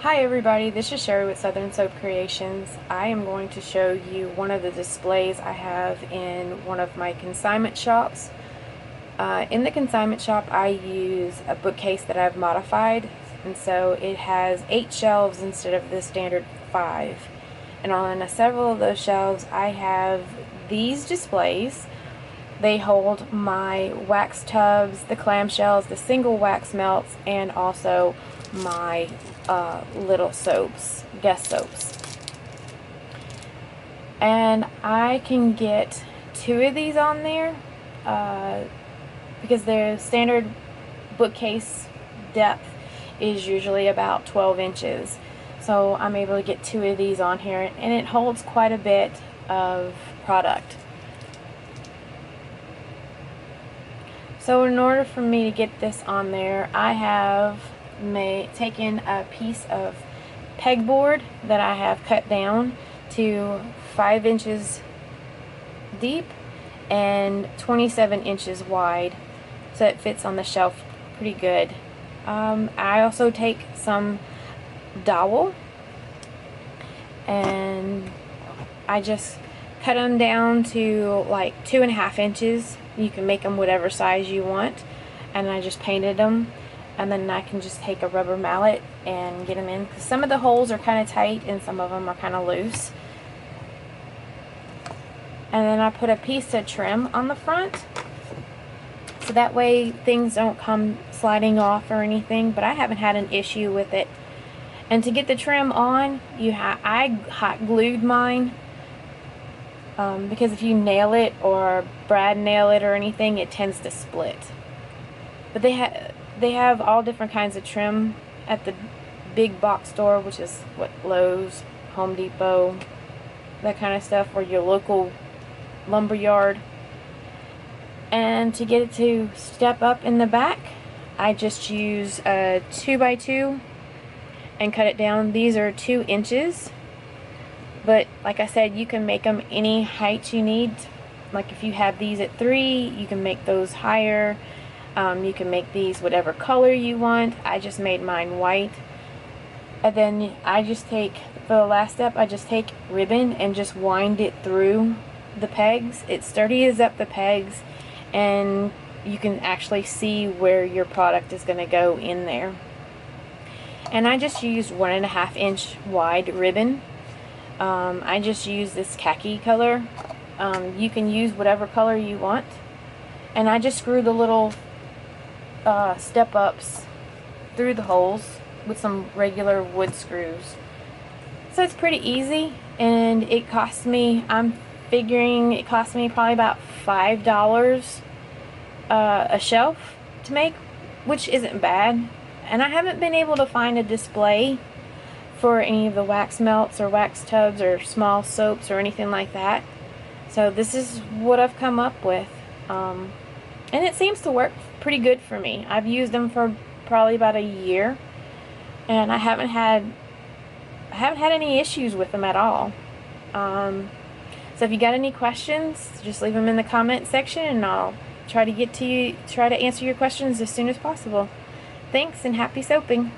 Hi everybody, this is Sherry with Southern Soap Creations. I am going to show you one of the displays I have in one of my consignment shops. In the consignment shop I use a bookcase that I've modified, and so it has 8 shelves instead of the standard 5. And on several of those shelves I have these displays. They hold my wax tubs, the clamshells, the single wax melts, and also my little soaps, guest soaps. And I can get 2 of these on there because their standard bookcase depth is usually about 12 inches. So I'm able to get 2 of these on here, and it holds quite a bit of product. So in order for me to get this on there, I have taken a piece of pegboard that I have cut down to 5 inches deep and 27 inches wide, so it fits on the shelf pretty good. I also take some dowel and I just cut them down to like 2.5 inches. You can make them whatever size you want, and I just painted them, and then I can just take a rubber mallet and get them in. Some of the holes are kind of tight and some of them are kind of loose. And then I put a piece of trim on the front, so that way things don't come sliding off or anything, but I haven't had an issue with it. And to get the trim on, I hot glued mine. Because if you nail it or Brad nail it or anything, it tends to split. But they have all different kinds of trim at the big box store, which is what, Lowe's, Home Depot, that kind of stuff, or your local lumber yard. And to get it to step up in the back, I just use a 2x2 and cut it down. These are 2 inches. But like I said, you can make them any height you need. Like if you have these at 3, you can make those higher. You can make these whatever color you want. I just made mine white. And then I just take, for the last step, I just take ribbon and just wind it through the pegs. It sturdies up the pegs, and you can actually see where your product is going to go in there. And I just used 1.5 inch wide ribbon. I just use this khaki color. You can use whatever color you want. And I just screw the little step-ups through the holes with some regular wood screws. So it's pretty easy, and it cost me, I'm figuring it cost me probably about $5 a shelf to make, which isn't bad. And I haven't been able to find a display for any of the wax melts or wax tubs or small soaps or anything like that. So this is what I've come up with, and it seems to work pretty good for me. I've used them for probably about a year, and I haven't had any issues with them at all. So if you got any questions, just leave them in the comment section, and I'll try to answer your questions as soon as possible. Thanks, and happy soaping.